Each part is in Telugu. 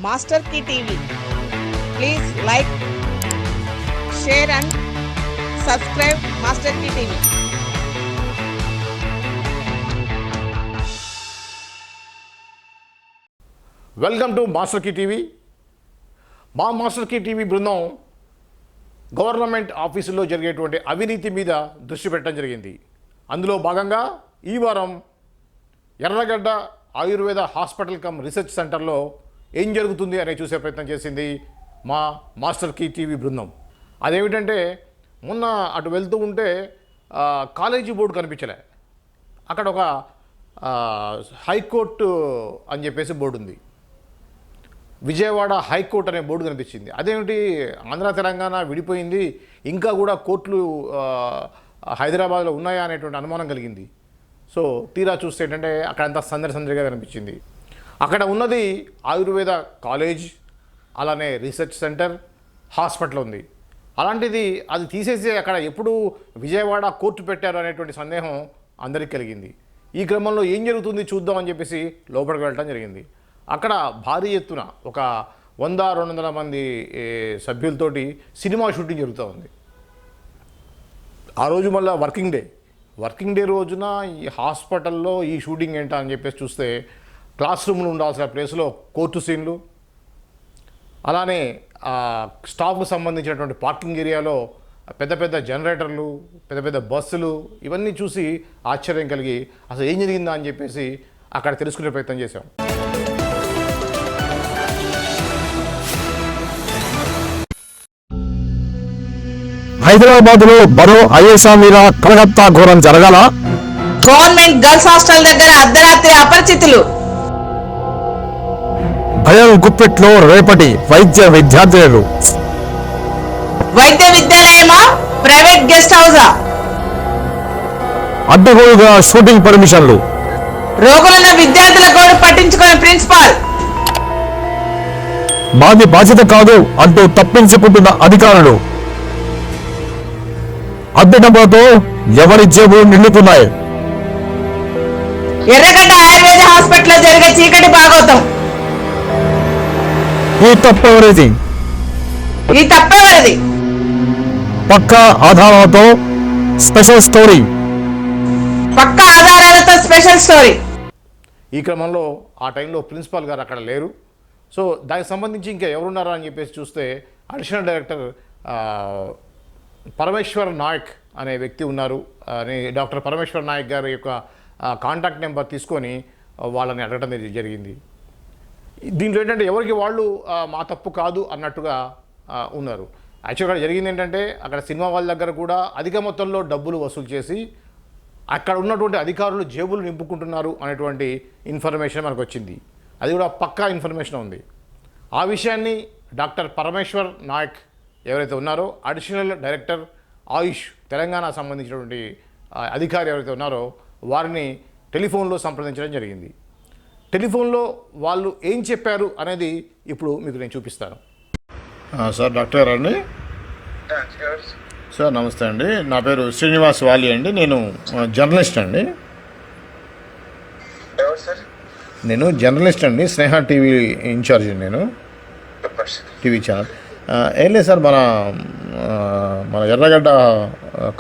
Master Key TV. Please like, share and subscribe Master Key TV. Welcome to Master Key TV. మా మాస్టర్ కీ టీవీ బృందం గవర్నమెంట్ ఆఫీసుల్లో జరిగేటువంటి అవినీతి మీద దృష్టి పెట్టడం జరిగింది. అందులో భాగంగా ఈ వారం ఎర్రగడ్డ ఆయుర్వేద హాస్పిటల్ కమ్ రీసెర్చ్ సెంటర్లో ఏం జరుగుతుంది అనేది చూసే ప్రయత్నం చేసింది మా మాస్టర్ కీ టీవీ బృందం. అదేమిటంటే మొన్న అటు వెళ్తూ ఉంటే కాలేజీ బోర్డు కనిపించలే. అక్కడ ఒక హైకోర్టు అని చెప్పేసి బోర్డు ఉంది. విజయవాడ హైకోర్టు అనే బోర్డు కనిపించింది. అదేమిటి, ఆంధ్ర తెలంగాణ విడిపోయింది, ఇంకా కూడా కోర్టులు హైదరాబాద్లో ఉన్నాయా అనేటువంటి అనుమానం కలిగింది. సో తీరా చూస్తే ఏంటంటే అక్కడంతా సందడిగా కనిపించింది. అక్కడ ఉన్నది ఆయుర్వేద కాలేజ్, అలానే రీసెర్చ్ సెంటర్, హాస్పిటల్ ఉంది. అలాంటిది అది తీసేసి అక్కడ ఎప్పుడు విజయవాడ కోర్టు పెట్టారు అనేటువంటి సందేహం అందరికీ కలిగింది. ఈ క్రమంలో ఏం జరుగుతుంది చూద్దామని చెప్పేసి లోపలికి వెళ్ళడం జరిగింది. అక్కడ భారీ ఎత్తున ఒక 100-200 మంది సభ్యులతోటి సినిమా షూటింగ్ జరుగుతూ ఉంది. ఆ రోజు మళ్ళీ వర్కింగ్ డే రోజున ఈ హాస్పిటల్లో ఈ షూటింగ్ ఏంటా అని చెప్పేసి చూస్తే క్లాస్ రూమ్లు ఉండాల్సిన ప్లేస్లో కోర్టు సీన్లు, అలానే స్టాఫ్కు సంబంధించినటువంటి పార్కింగ్ ఏరియాలో పెద్ద జనరేటర్లు, పెద్ద బస్సులు, ఇవన్నీ చూసి ఆశ్చర్యం కలిగి అసలు ఏం జరిగిందా అని చెప్పేసి అక్కడ తెలుసుకునే ప్రయత్నం చేశాం. హైదరాబాద్ లో మరో ఐఎస్ఆర్ కలకత్తా ఘోరం జరగాల. గవర్నమెంట్ గర్ల్స్ హాస్టల్ దగ్గర అర్ధరాత్రి అపరిచితులు. భయం గుప్పెట్లో రేపటి వైద్య విద్యార్థులు. వైద్య విద్యాలయమా, ప్రైవేట్ గెస్ట్ హౌసా? అడ్డగోలుగా షూటింగ్ పర్మిషన్లు. రోగులున్న విద్యార్థుల గోడు పట్టించుకునే ప్రిన్సిపాల్. మాది బాధ్యత కాదు అంటూ తప్పించుకుంటున్న అధికారులు. అద్దె డబ్బులతో ఎవరి జేబులు నిండుతున్నాయి. ఎర్రగడ్డ ఆయుర్వేద హాస్పిటల్లో జరిగే చీకటి భాగవతం. ఈ తప్పెవరిది? పక్కా ఆధారాలతో స్పెషల్ స్టోరీ. ఈ క్రమంలో ఆ టైంలో ప్రిన్సిపాల్ గారు అక్కడ లేరు. సో దానికి సంబంధించి ఇంకా ఎవరున్నారా అని చెప్పేసి చూస్తే అడిషనల్ డైరెక్టర్ పరమేశ్వర్ నాయక్ అనే వ్యక్తి ఉన్నారు అని డాక్టర్ పరమేశ్వర్ నాయక్ గారి యొక్క కాంటాక్ట్ నెంబర్ తీసుకొని వాళ్ళని అడగడం జరిగింది. దీంట్లో ఏంటంటే ఎవరికి వాళ్ళు మా తప్పు కాదు అన్నట్టుగా ఉన్నారు. యాక్చువల్గా జరిగింది ఏంటంటే అక్కడ సినిమా వాళ్ళ దగ్గర కూడా అధిక మొత్తంలో డబ్బులు వసూలు చేసి అక్కడ ఉన్నటువంటి అధికారులు జేబులు నింపుకుంటున్నారు అనేటువంటి ఇన్ఫర్మేషన్ మనకు వచ్చింది. అది కూడా పక్కా ఇన్ఫర్మేషన్ ఉంది. ఆ విషయాన్ని డాక్టర్ పరమేశ్వర్ నాయక్ ఎవరైతే ఉన్నారో అడిషనల్ డైరెక్టర్ ఆయుష్ తెలంగాణ సంబంధించినటువంటి అధికారి ఎవరైతే ఉన్నారో వారిని టెలిఫోన్లో సంప్రదించడం జరిగింది. టెలిఫోన్లో వాళ్ళు ఏం చెప్పారు అనేది ఇప్పుడు మీకు నేను చూపిస్తాను. సార్ డాక్టర్ గారు అండి. సార్ నమస్తే అండి, నా పేరు శ్రీనివాస్ వాలి అండి, నేను జర్నలిస్ట్ అండి. నేను జర్నలిస్ట్ అండి, స్నేహ టీవీ ఇన్ఛార్జ్. నేను టీవీ ఛానల్ ఏం లేదు సార్, మన ఎర్రగడ్డ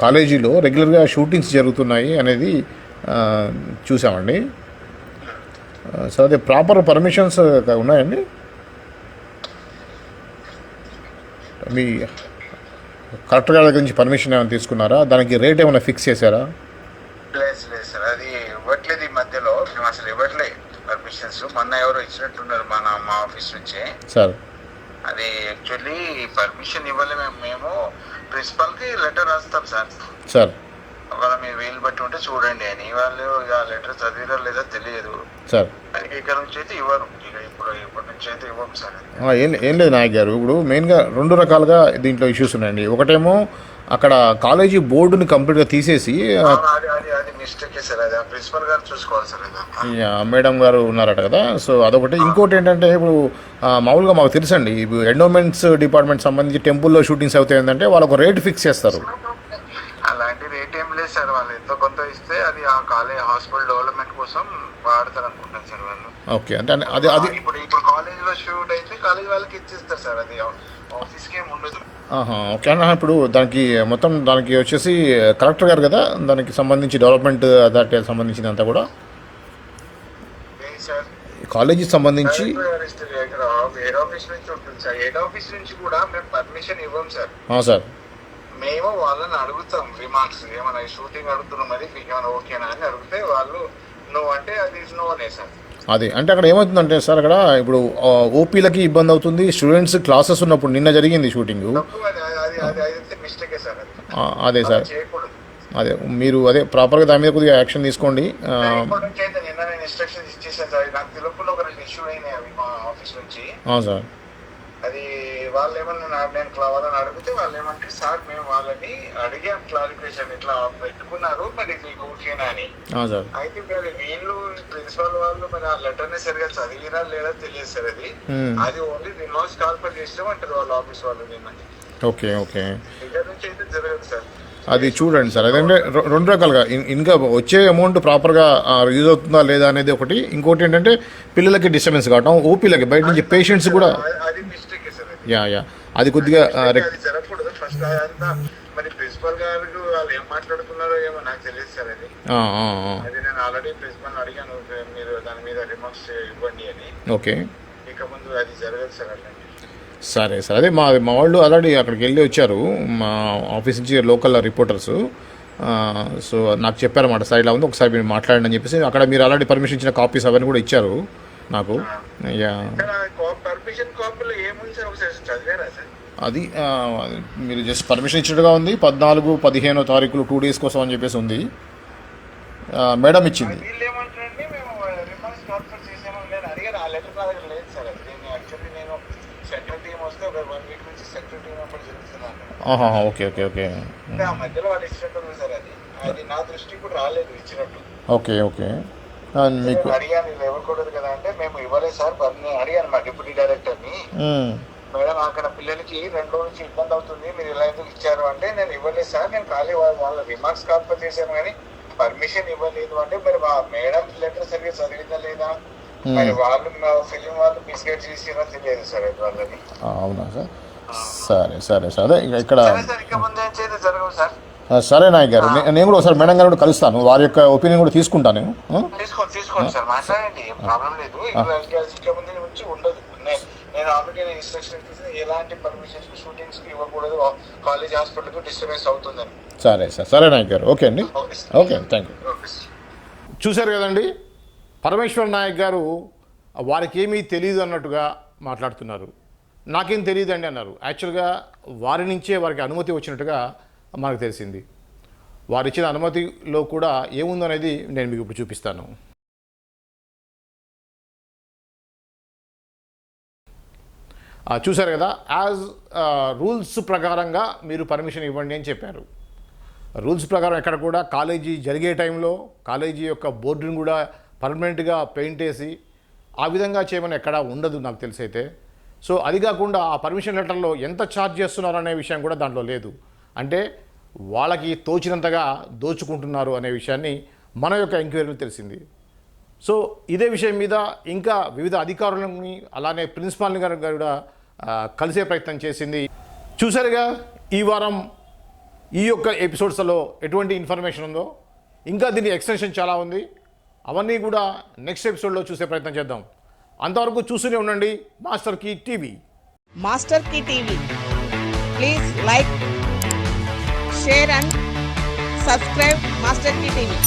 కాలేజీలో రెగ్యులర్గా షూటింగ్స్ జరుగుతున్నాయి అనేది చూసామండి. సార్ అదే ప్రాపర్ పర్మిషన్స్ ఉన్నాయండి? మీ కలెక్టర్ గారి దగ్గర నుంచి పర్మిషన్ ఏమైనా తీసుకున్నారా? దానికి రేట్ ఏమైనా ఫిక్స్ చేశారా? లేదు సార్, అది ఇవ్వట్లేదు. ఈ మధ్యలో మేము అసలు ఇవ్వట్లేదు పర్మిషన్స్. మొన్న ఎవరో ఇచ్చినట్టున్నారు మా ఆఫీస్ నుంచి సార్. అది యాక్చువల్లీ పర్మిషన్ ఇవ్వలే. మేము ప్రిన్సిపల్కి లెటర్ రాస్తాం సార్. ఒకవేళ మీరు వీలు బట్టి ఉంటే చూడండి అని. వాళ్ళు ఇక లెటర్ చదివిరో లేదో తెలియదు సార్. ఇక్కడ నుంచి అయితే ఇవ్వరు, ఇప్పటి నుంచి అయితే ఇవ్వము సార్. ఏం లేదు నాయక్ గారు, ఇప్పుడు మెయిన్గా 2 రకాలుగా దీంట్లో ఇష్యూస్ ఉన్నాయండి. ఒకటేమో అక్కడ కాలేజీ బోర్డుని కంప్లీట్గా తీసేసి అది మిస్టేక్ సార్, అది ప్రిన్సిపల్ గారు చూసుకోవాలి సార్. మేడం గారు ఉన్నారట కదా, సో అదొకటి. ఇంకోటి ఏంటంటే ఇప్పుడు మామూలుగా మాకు తెలుసండి, ఇప్పుడు ఎండోమెంట్స్ డిపార్ట్మెంట్ సంబంధించి టెంపుల్లో షూటింగ్స్ అవుతాయి ఏంటంటే వాళ్ళు ఒక రేట్ ఫిక్స్ చేస్తారు. అలాంటి రేట్ ఏం లేదు సార్, వాళ్ళు ఎంతో కొంత ఇస్తే అది ఆ కాలేజ్ హాస్పిటల్ డెవలప్మెంట్ కోసం వాడతారు అనుకుంటాను సార్ వాళ్ళు. ఓకే, అంటే అది అది ఇప్పుడు కాలేజ్ లో షూట్ అయితే కాలేజ్ వాళ్ళకి ఇచ్చేస్తారు సార్, అది ఆఫీస్ కి ఏమి ఉండదు. ఓకే అన్న, ఇప్పుడు దానికి మొత్తం దానికి వచ్చేసి కలెక్టర్ గారు కదా దానికి సంబంధించి డెవలప్మెంట్ అథారిటీ సంబంధించింది అంతా కూడా సార్ కాలేజీకి సంబంధించి హెడ్ ఆఫీస్ నుంచి ఉంటుంది సార్. హెడ్ ఆఫీస్ నుంచి కూడా మేము పర్మిషన్ ఇవ్వం సార్. సార్ మేము వాళ్ళని అడుగుతాం రిమార్క్స్, ఏమైనా షూటింగ్ అడుగుతున్నాం, మరి మీకు ఏమైనా ఓకేనా అని అడిగితే వాళ్ళు నో అంటే అది నో అనే సార్. అది అంటే అక్కడ ఏమవుతుందంటే సార్, అక్కడ ఇప్పుడు ఓపీలకి ఇబ్బంది అవుతుంది, స్టూడెంట్స్ క్లాసెస్ ఉన్నప్పుడు నిన్న జరిగింది షూటింగ్. మిస్టేకే సార్ అది. అదే సార్ చేయకూడదు. అదే మీరు అదే ప్రాపర్గా దాని మీద కొద్దిగా యాక్షన్ తీసుకోండి. నిన్న నేను ఇన్స్ట్రక్షన్స్ ఇచ్చేసాను సార్, నాకు తెలియకుండా ఒక రెండు ఇష్యూ అయినాయి అవి మా ఆఫీస్ నుంచి. సార్ అది వాళ్ళు ఏమన్నా నేను వాళ్ళని అడిగితే వాళ్ళు ఏమంటారు సార్ మేము వాళ్ళని అడిగాం క్లారిఫికేషన్ ఇట్లా పెట్టుకున్నారు మరి మీకు ఓకేనా అని. అయితే మరి వీళ్ళు ప్రిన్సిపల్ వాళ్ళు మరి ఆ లెటర్ ని సరిగా చదివినా లేదా తెలియదు సార్. అది ఓన్లీ రిమార్క్స్ కాల్ఫర్ చేస్తాం అంటారు వాళ్ళ ఆఫీస్ వాళ్ళు. నిన్నది ఓకే ఓకే దగ్గర నుంచి అయితే జరగదు సార్. అది చూడండి సార్, అదంటే రెండు రకాలుగా ఇంకా వచ్చే అమౌంట్ ప్రాపర్గా యూజ్ అవుతుందా లేదా అనేది ఒకటి, ఇంకోటి ఏంటంటే పిల్లలకి డిస్టర్బెన్స్ కావటం, ఓపీలకి బయట నుంచి పేషెంట్స్ కూడా అది కొద్దిగా జరగకూడదు. ఫస్ట్ అదంతా మరి ప్రిన్సిపల్ గారు వాళ్ళు ఏం మాట్లాడుకున్నారో ఏమో నాకు తెలియదు సార్. అది నేను ఆల్రెడీ ప్రిన్సిపల్ అడిగాను మీరు దాని మీద రిమార్క్స్ ఇవ్వండి అని. ఓకే, ఇక ముందు అది జరగదు సార్. అట్లా సరే సార్, అదే మా వాళ్ళు ఆల్రెడీ అక్కడికి వెళ్ళి వచ్చారు మా ఆఫీస్ నుంచి లోకల్ రిపోర్టర్స్. సో నాకు చెప్పారన్నమాట సార్ ఇలా ఉంది ఒకసారి మీరు మాట్లాడండి అని చెప్పేసి. అక్కడ మీరు ఆల్రెడీ పర్మిషన్ ఇచ్చిన కాపీస్ అవన్నీ కూడా ఇచ్చారు నాకు. అది మీరు జస్ట్ పర్మిషన్ ఇచ్చినట్టుగా ఉంది. 14, 15 తారీఖులు 2 days కోసం అని చెప్పేసి ఉంది, మేడం ఇచ్చింది. Okay okay okay okay okay మీకు అడిగాను ఇవ్వకూడదు కదా అంటే మేము ఇవ్వలేదు సార్. అడిగాను మా డిప్యూటీ డైరెక్టర్ ని, మేడం అక్కడ పిల్లలకి 2 రోజుల నుంచి ఇబ్బంది అవుతుంది మీరు ఇలా ఎందుకు ఇచ్చారు అంటే నేను ఇవ్వలేదు సార్, నేను ఖాళీ వాళ్ళ రిమార్క్స్ కాల్ఫర్ చేశాను కానీ పర్మిషన్ ఇవ్వలేదు అంటే మరి మా మేడం లెటర్ సరిగ్గా చదివిందా లేదా, మరి వాళ్ళు ఫిలిం వాళ్ళు మిస్గైడ్ చేసినా తెలియదు సార్ వాళ్ళని. అవునా సార్, సరే సరే సార్, అదే ఇక్కడ జరగవు సార్. సరే నాయక్ గారు, నేను కూడా ఒకసారి మేడం గారు కూడా కలుస్తాను, వారి యొక్క ఒపీనియన్ కూడా తీసుకుంటాను. తీసుకోండి సార్, మాట్లాడండి, ఏం ప్రాబ్లం లేదు. ఇక ముందు నుంచి ఉండదు. నేను ఆల్రెడీ ఇన్స్ట్రక్షన్ ఇచ్చేసి ఎలాంటి పర్మిషన్స్ షూటింగ్స్ కి ఇవ్వకూడదు, కాలేజ్ హాస్పిటల్ కు డిస్టర్బెన్స్ అవుతుందని. సరే సార్, సరే నాయక్ గారు, ఓకే అండి, ఓకే థ్యాంక్ యూ. చూశారు కదండి, పరమేశ్వర్ నాయక్ గారు వారికి ఏమీ తెలియదు అన్నట్టుగా మాట్లాడుతున్నారు. నాకేం తెలియదండి అన్నారు. యాక్చువల్గా వారి నుంచే వారికి అనుమతి వచ్చినట్టుగా మనకు తెలిసింది. వారు ఇచ్చిన అనుమతిలో కూడా ఏముందనేది నేను మీకు ఇప్పుడు చూపిస్తాను. చూశారు కదా, యాజ్ రూల్స్ ప్రకారంగా మీరు పర్మిషన్ ఇవ్వండి అని చెప్పారు. రూల్స్ ప్రకారం ఎక్కడ కూడా కాలేజీ జరిగే టైంలో కాలేజీ యొక్క బోర్డుని కూడా పర్మనెంట్గా పెయింట్ వేసి ఆ విధంగా చేయమని ఎక్కడా ఉండదు నాకు తెలిసైతే. సో అది కాకుండా ఆ పర్మిషన్ లెటర్లో ఎంత ఛార్జ్ చేస్తున్నారు అనే విషయం కూడా దాంట్లో లేదు. అంటే వాళ్ళకి తోచినంతగా దోచుకుంటున్నారు అనే విషయాన్ని మన యొక్క ఎంక్వైరీలో తెలిసింది. సో ఇదే విషయం మీద ఇంకా వివిధ అధికారులని అలానే ప్రిన్సిపాల్ని గారు కూడా కలిసే ప్రయత్నం చేసింది. చూసారుగా ఈ వారం ఈ యొక్క ఎపిసోడ్స్లో ఎటువంటి ఇన్ఫర్మేషన్ ఉందో. ఇంకా దీని ఎక్స్టెన్షన్ చాలా ఉంది, అవన్నీ కూడా నెక్స్ట్ ఎపిసోడ్లో చూసే ప్రయత్నం చేద్దాం. అంతవరకు చూస్తూనే ఉండండి Master Key TV. Master Key TV, please like, share and subscribe Master Key TV.